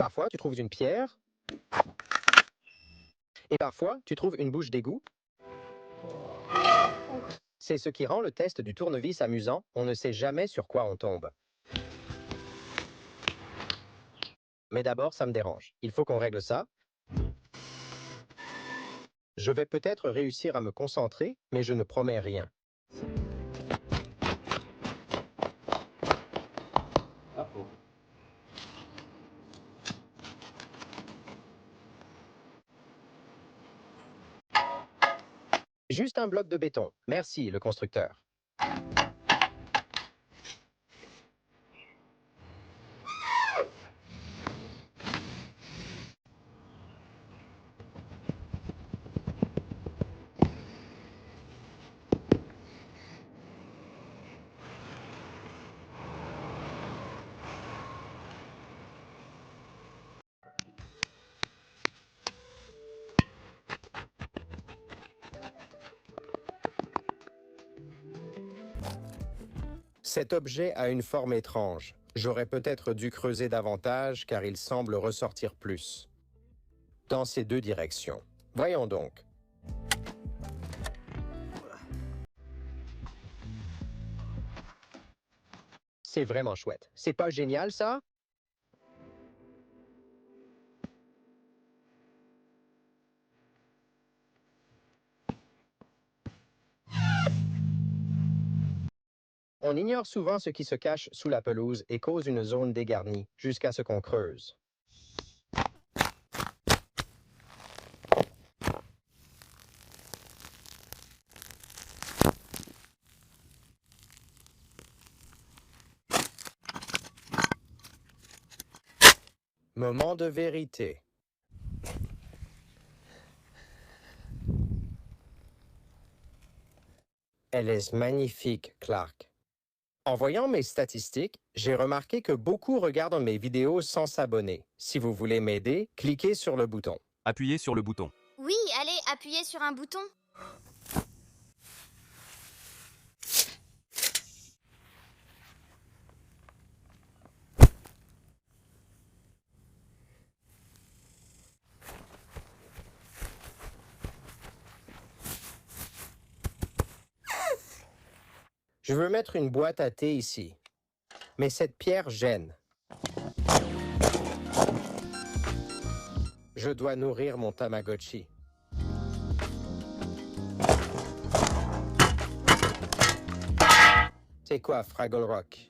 Parfois, tu trouves une pierre, et parfois, tu trouves une bouche d'égout. C'est ce qui rend le test du tournevis amusant, on ne sait jamais sur quoi on tombe. Mais d'abord, ça me dérange. Il faut qu'on règle ça. Je vais peut-être réussir à me concentrer, mais je ne promets rien. Juste un bloc de béton. Merci, le constructeur. Cet objet a une forme étrange. J'aurais peut-être dû creuser davantage car il semble ressortir plus. Dans ces deux directions. Voyons donc. C'est vraiment chouette. C'est pas génial, ça? On ignore souvent ce qui se cache sous la pelouse et cause une zone dégarnie, jusqu'à ce qu'on creuse. Moment de vérité. Elle est magnifique, Clark. En voyant mes statistiques, j'ai remarqué que beaucoup regardent mes vidéos sans s'abonner. Si vous voulez m'aider, cliquez sur le bouton. Appuyez sur le bouton. Oui, allez, appuyez sur un bouton. Je veux mettre une boîte à thé ici. Mais cette pierre gêne. Je dois nourrir mon Tamagotchi. C'est quoi, Fraggle Rock?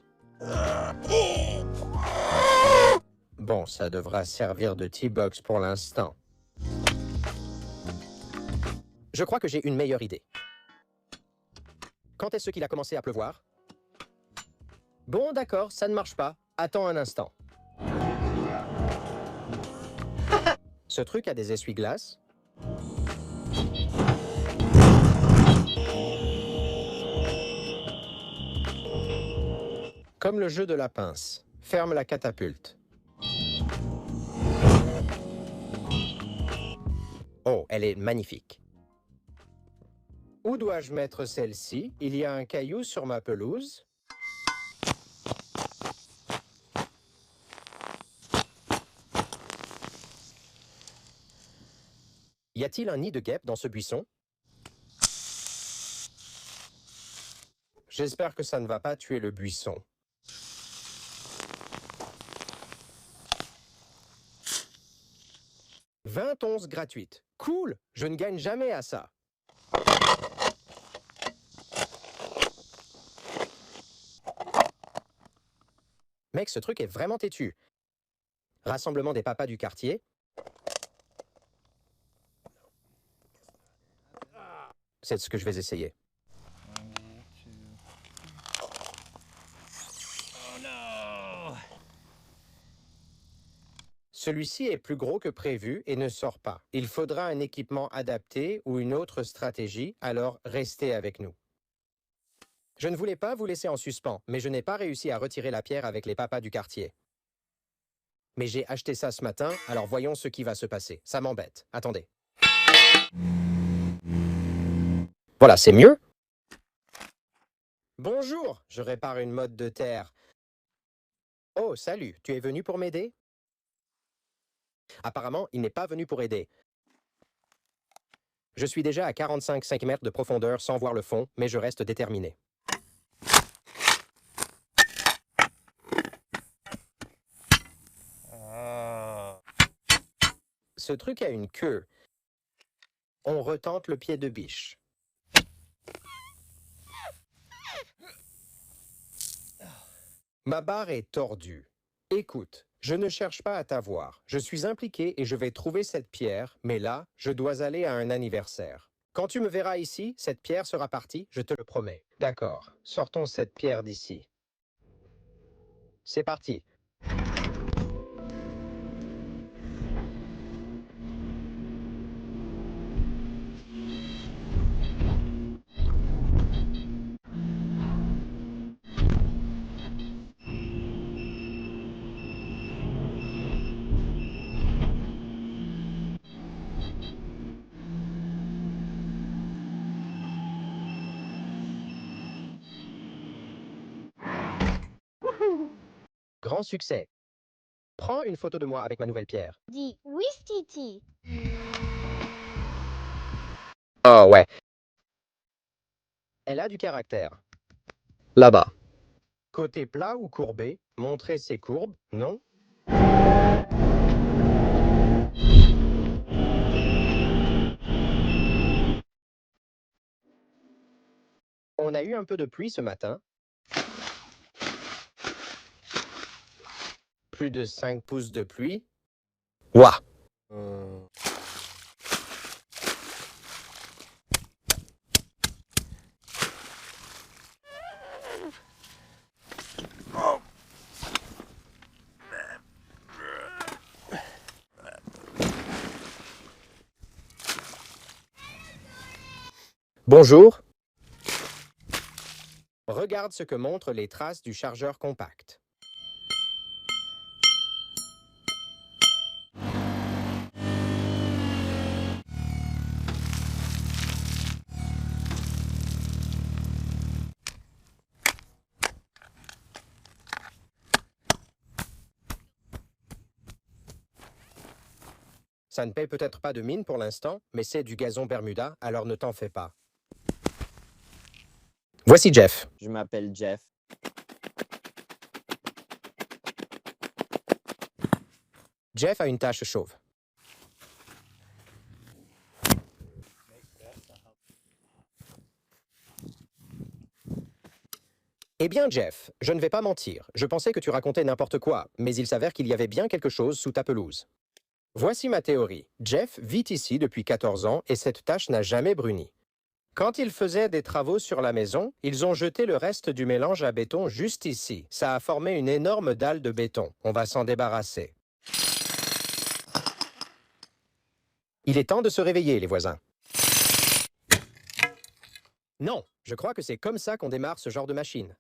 Bon, ça devra servir de T-Box pour l'instant. Je crois que j'ai une meilleure idée. Quand est-ce qu'il a commencé à pleuvoir? Bon, d'accord, ça ne marche pas. Attends un instant. Ce truc a des essuie-glaces. Comme le jeu de la pince. Ferme la catapulte. Oh, elle est magnifique. Où dois-je mettre celle-ci? Il y a un caillou sur ma pelouse. Y a-t-il un nid de guêpe dans ce buisson? J'espère que ça ne va pas tuer le buisson. « 20 onces gratuites. Cool! Je ne gagne jamais à ça. Mec, ce truc est vraiment têtu. Rassemblement des papas du quartier. C'est ce que je vais essayer. Celui-ci est plus gros que prévu et ne sort pas. Il faudra un équipement adapté ou une autre stratégie, alors restez avec nous. Je ne voulais pas vous laisser en suspens, mais je n'ai pas réussi à retirer la pierre avec les papas du quartier. Mais j'ai acheté ça ce matin, alors voyons ce qui va se passer. Ça m'embête. Attendez. Voilà, c'est mieux? Bonjour, je répare une motte de terre. Oh, salut, tu es venu pour m'aider? Apparemment, il n'est pas venu pour aider. Je suis déjà à 45 cm de profondeur sans voir le fond, mais je reste déterminé. Ce truc a une queue. On retente le pied de biche. Ma barre est tordue. Écoute, je ne cherche pas à t'avoir. Je suis impliqué et je vais trouver cette pierre, mais là, je dois aller à un anniversaire. Quand tu me verras ici, cette pierre sera partie, je te le promets. D'accord, sortons cette pierre d'ici. C'est parti. Grand succès. Prends une photo de moi avec ma nouvelle pierre. Dis oui, Titi. Oh ouais. Elle a du caractère. Là-bas. Côté plat ou courbé, montrer ses courbes, non? On a eu un peu de pluie ce matin. Plus de 5 pouces de pluie. Ouah! Bonjour. Regarde ce que montrent les traces du chargeur compact. Ça ne paye peut-être pas de mine pour l'instant, mais c'est du gazon Bermuda, alors ne t'en fais pas. Voici Jeff. Je m'appelle Jeff. Jeff a une tache chauve. Eh bien, Jeff, je ne vais pas mentir. Je pensais que tu racontais n'importe quoi, mais il s'avère qu'il y avait bien quelque chose sous ta pelouse. Voici ma théorie. Jeff vit ici depuis 14 ans et cette tache n'a jamais bruni. Quand ils faisaient des travaux sur la maison, ils ont jeté le reste du mélange à béton juste ici. Ça a formé une énorme dalle de béton. On va s'en débarrasser. Il est temps de se réveiller, les voisins. Non, je crois que c'est comme ça qu'on démarre ce genre de machine.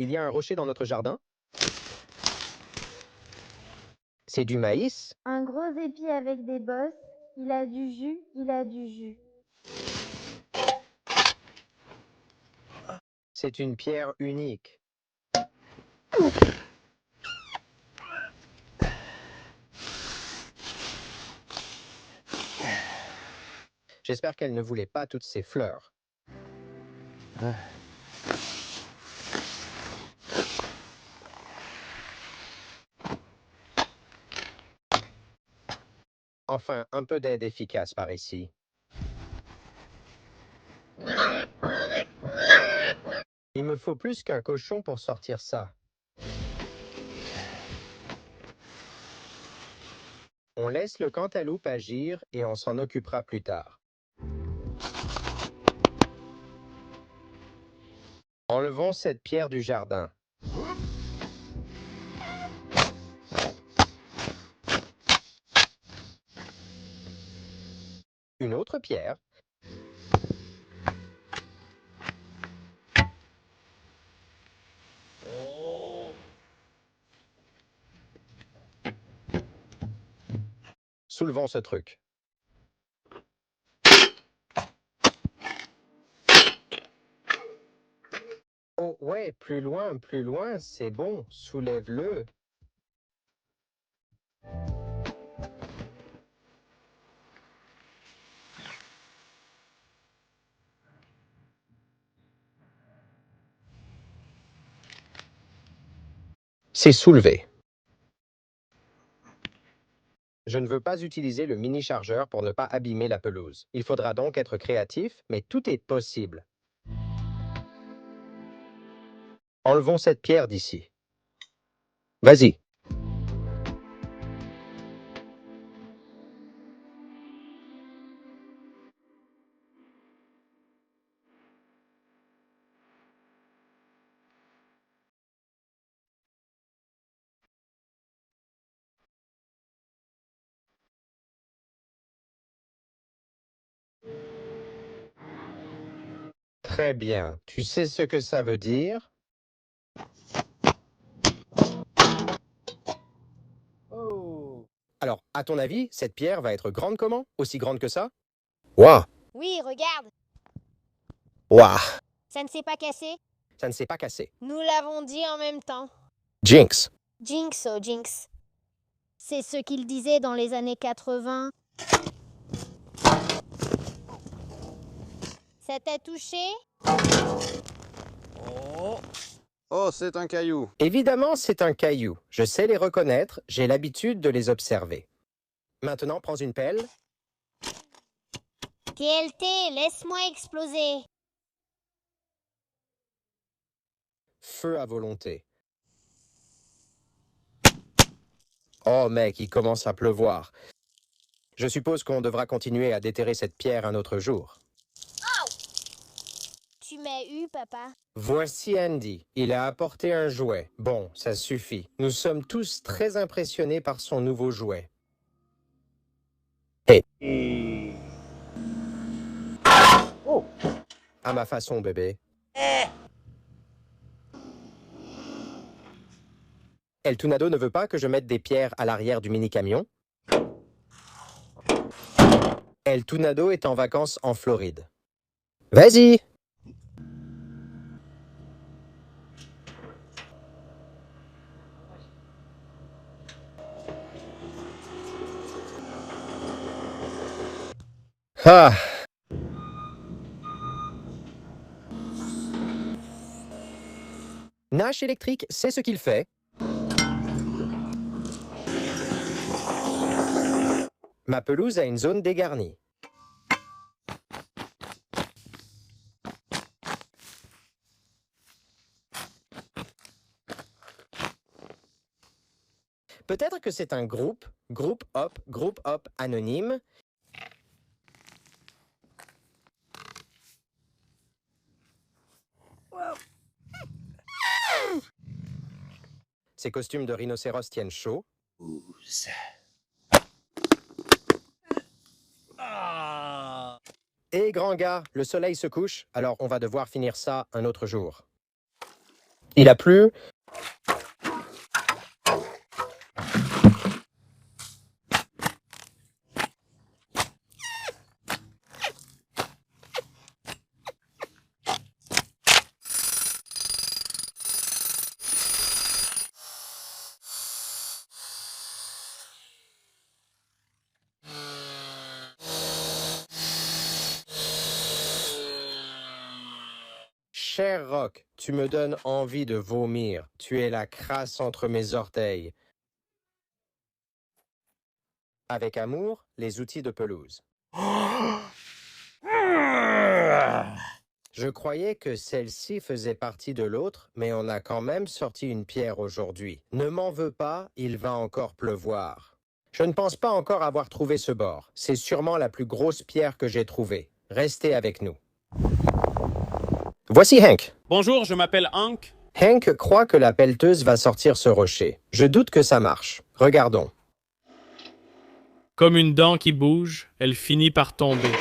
Il y a un rocher dans notre jardin. C'est du maïs. Un gros épi avec des bosses. Il a du jus, il a du jus. C'est une pierre unique. J'espère qu'elle ne voulait pas toutes ces fleurs. Enfin, un peu d'aide efficace par ici. Il me faut plus qu'un cochon pour sortir ça. On laisse le cantaloupe agir et on s'en occupera plus tard. Enlevons cette pierre du jardin. Une autre pierre. Soulevons ce truc. Oh ouais, plus loin, c'est bon, soulève-le. C'est soulevé. Je ne veux pas utiliser le mini-chargeur pour ne pas abîmer la pelouse. Il faudra donc être créatif, mais tout est possible. Enlevons cette pierre d'ici. Vas-y. Très bien. Tu sais ce que ça veut dire? Oh. Alors, à ton avis, cette pierre va être grande comment? Aussi grande que ça? Waouh! Oui, regarde, Waouh! ça ne s'est pas cassé. Ça ne s'est pas cassé. Nous l'avons dit en même temps. Jinx! Jinx, oh Jinx. C'est ce qu'il disait dans les années 80. Ça t'a touché? Oh, c'est un caillou. Évidemment, c'est un caillou. Je sais les reconnaître, j'ai l'habitude de les observer. Maintenant, prends une pelle. TLT, laisse-moi exploser. Feu à volonté. Oh mec, il commence à pleuvoir. Je suppose qu'on devra continuer à déterrer cette pierre un autre jour. Tu m'as eu, papa. Voici Andy. Il a apporté un jouet. Bon, ça suffit. Nous sommes tous très impressionnés par son nouveau jouet. Hé. Oh. À ma façon, bébé. El Tunado ne veut pas que je mette des pierres à l'arrière du mini-camion. El Tunado est en vacances en Floride. Vas-y! Ah! Nash électrique sait ce qu'il fait. Ma pelouse a une zone dégarnie. Peut-être que c'est un groupe hop anonyme. Ces costumes de rhinocéros tiennent chaud. Et grand gars, le soleil se couche, alors on va devoir finir ça un autre jour. Il a plu. Cher Rock, tu me donnes envie de vomir. Tu es la crasse entre mes orteils. Avec amour, les outils de pelouse. Je croyais que celle-ci faisait partie de l'autre, mais on a quand même sorti une pierre aujourd'hui. Ne m'en veux pas, il va encore pleuvoir. Je ne pense pas encore avoir trouvé ce bord. C'est sûrement la plus grosse pierre que j'ai trouvée. Restez avec nous. Voici Hank. Bonjour, je m'appelle Hank. Hank croit que la pelleteuse va sortir ce rocher. Je doute que ça marche. Regardons. Comme une dent qui bouge, elle finit par tomber.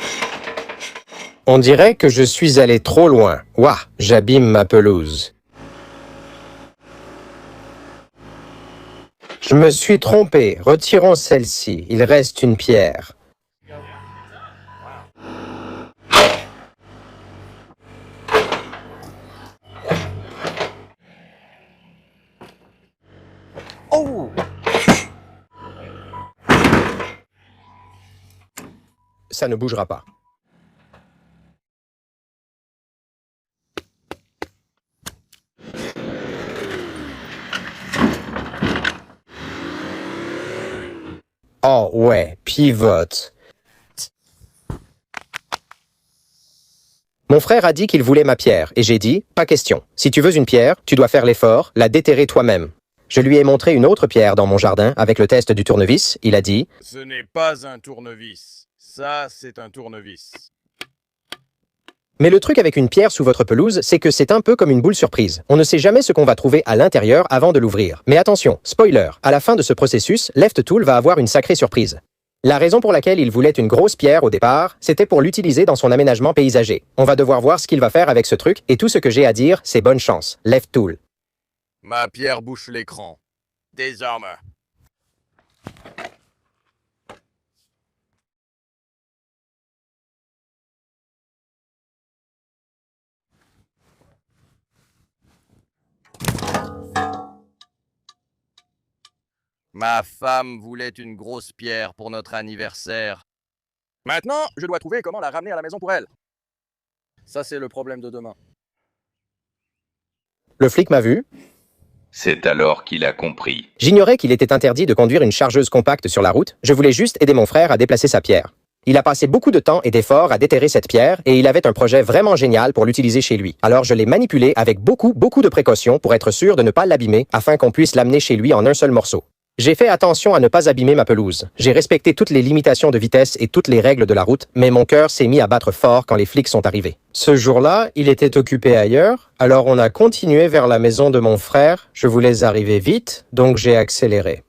On dirait que je suis allé trop loin. Ouah, j'abîme ma pelouse. Je me suis trompé. Retirons celle-ci. Il reste une pierre. Oh! Ça ne bougera pas. Oh ouais, pivote. Mon frère a dit qu'il voulait ma pierre, et j'ai dit, pas question. Si tu veux une pierre, tu dois faire l'effort, la déterrer toi-même. Je lui ai montré une autre pierre dans mon jardin avec le test du tournevis. Il a dit, Ce n'est pas un tournevis. Ça, c'est un tournevis. mais le truc avec une pierre sous votre pelouse, c'est que c'est un peu comme une boule surprise. On ne sait jamais ce qu'on va trouver à l'intérieur avant de l'ouvrir. Mais attention, spoiler, à la fin de ce processus, Left Tool va avoir une sacrée surprise. La raison pour laquelle il voulait une grosse pierre au départ, c'était pour l'utiliser dans son aménagement paysager. On va devoir voir ce qu'il va faire avec ce truc, et tout ce que j'ai à dire, c'est bonne chance. Left Tool. Ma pierre bouche l'écran. Désarme. Ma femme voulait une grosse pierre pour notre anniversaire. Maintenant, je dois trouver comment la ramener à la maison pour elle. Ça, c'est le problème de demain. Le flic m'a vu. C'est alors qu'il a compris. J'ignorais qu'il était interdit de conduire une chargeuse compacte sur la route. Je voulais juste aider mon frère à déplacer sa pierre. Il a passé beaucoup de temps et d'efforts à déterrer cette pierre et il avait un projet vraiment génial pour l'utiliser chez lui. Alors je l'ai manipulé avec beaucoup de précautions pour être sûr de ne pas l'abîmer afin qu'on puisse l'amener chez lui en un seul morceau. J'ai fait attention à ne pas abîmer ma pelouse. J'ai respecté toutes les limitations de vitesse et toutes les règles de la route, mais mon cœur s'est mis à battre fort quand les flics sont arrivés. Ce jour-là, il était occupé ailleurs, alors on a continué vers la maison de mon frère. Je voulais arriver vite, donc j'ai accéléré.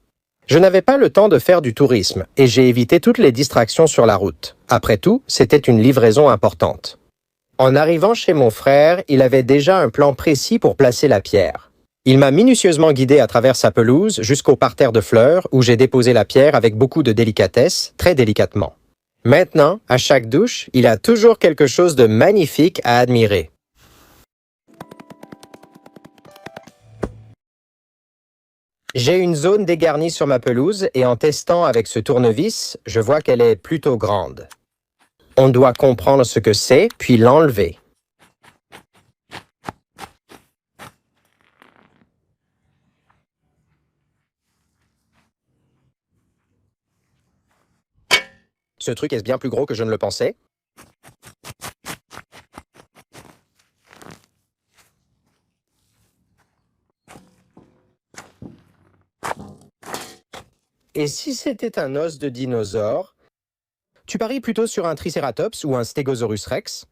Je n'avais pas le temps de faire du tourisme et j'ai évité toutes les distractions sur la route. Après tout, c'était une livraison importante. En arrivant chez mon frère, il avait déjà un plan précis pour placer la pierre. Il m'a minutieusement guidé à travers sa pelouse jusqu'au parterre de fleurs où j'ai déposé la pierre avec beaucoup de délicatesse, très délicatement. Maintenant, à chaque douche, il a toujours quelque chose de magnifique à admirer. J'ai une zone dégarnie sur ma pelouse et en testant avec ce tournevis, je vois qu'elle est plutôt grande. On doit comprendre ce que c'est, puis l'enlever. Ce truc est bien plus gros que je ne le pensais. Et si c'était un os de dinosaure? Tu paries plutôt sur un Triceratops ou un Stegosaurus rex?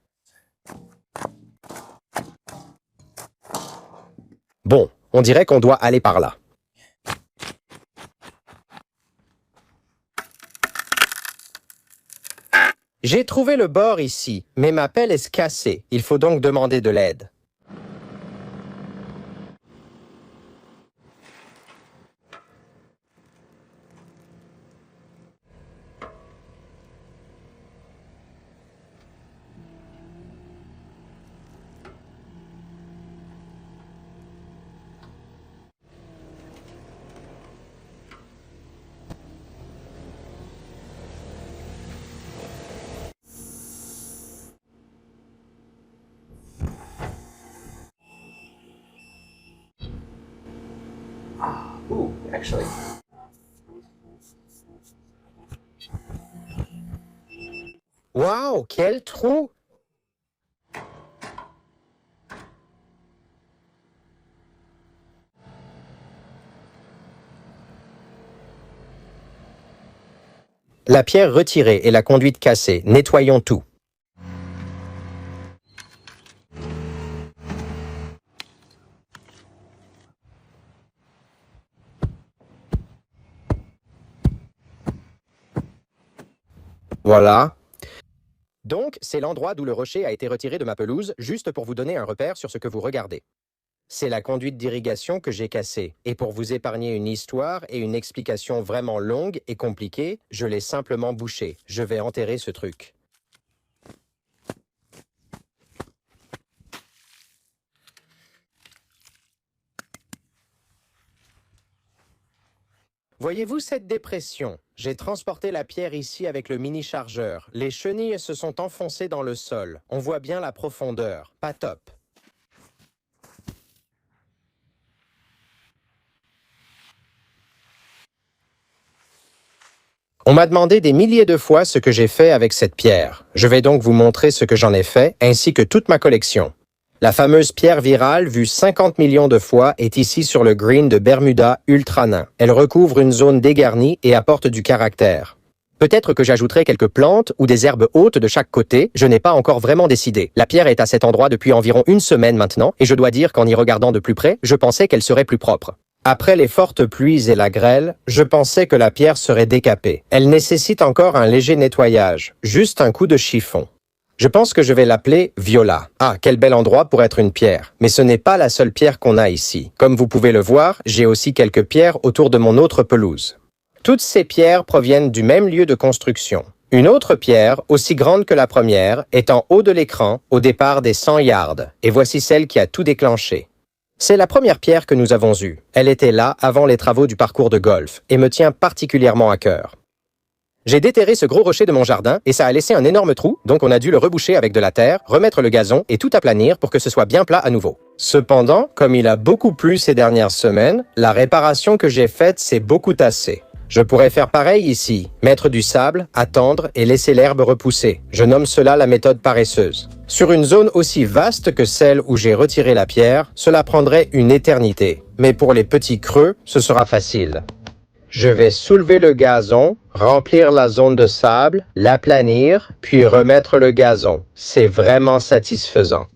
Bon, on dirait qu'on doit aller par là. J'ai trouvé le bord ici, mais ma pelle est cassée. Il faut donc demander de l'aide. Ooh, actually. Waouh, quel trou! La pierre retirée et la conduite cassée. Nettoyons tout. Voilà. Donc, c'est l'endroit d'où le rocher a été retiré de ma pelouse, juste pour vous donner un repère sur ce que vous regardez. C'est la conduite d'irrigation que j'ai cassée, et pour vous épargner une histoire et une explication vraiment longue et compliquée, je l'ai simplement bouchée. Je vais enterrer ce truc. Voyez-vous cette dépression? J'ai transporté la pierre ici avec le mini-chargeur. Les chenilles se sont enfoncées dans le sol. On voit bien la profondeur. Pas top. On m'a demandé des milliers de fois ce que j'ai fait avec cette pierre. Je vais donc vous montrer ce que j'en ai fait, ainsi que toute ma collection. La fameuse pierre virale, vue 50 millions de fois, est ici sur le green de Bermuda ultra nain. Elle recouvre une zone dégarnie et apporte du caractère. Peut-être que j'ajouterai quelques plantes ou des herbes hautes de chaque côté, je n'ai pas encore vraiment décidé. La pierre est à cet endroit depuis environ une semaine maintenant, et je dois dire qu'en y regardant de plus près, je pensais qu'elle serait plus propre. Après les fortes pluies et la grêle, je pensais que la pierre serait décapée. Elle nécessite encore un léger nettoyage, juste un coup de chiffon. Je pense que je vais l'appeler Viola. Ah, quel bel endroit pour être une pierre. Mais ce n'est pas la seule pierre qu'on a ici. Comme vous pouvez le voir, j'ai aussi quelques pierres autour de mon autre pelouse. Toutes ces pierres proviennent du même lieu de construction. Une autre pierre, aussi grande que la première, est en haut de l'écran, au départ des 100 yards. Et voici celle qui a tout déclenché. C'est la première pierre que nous avons eue. Elle était là avant les travaux du parcours de golf et me tient particulièrement à cœur. J'ai déterré ce gros rocher de mon jardin et ça a laissé un énorme trou, donc on a dû le reboucher avec de la terre, remettre le gazon et tout aplanir pour que ce soit bien plat à nouveau. Cependant, comme il a beaucoup plu ces dernières semaines, la réparation que j'ai faite s'est beaucoup tassée. Je pourrais faire pareil ici, mettre du sable, attendre et laisser l'herbe repousser. Je nomme cela la méthode paresseuse. Sur une zone aussi vaste que celle où j'ai retiré la pierre, cela prendrait une éternité. Mais pour les petits creux, ce sera facile. Je vais soulever le gazon, remplir la zone de sable, l'aplanir, puis remettre le gazon. C'est vraiment satisfaisant.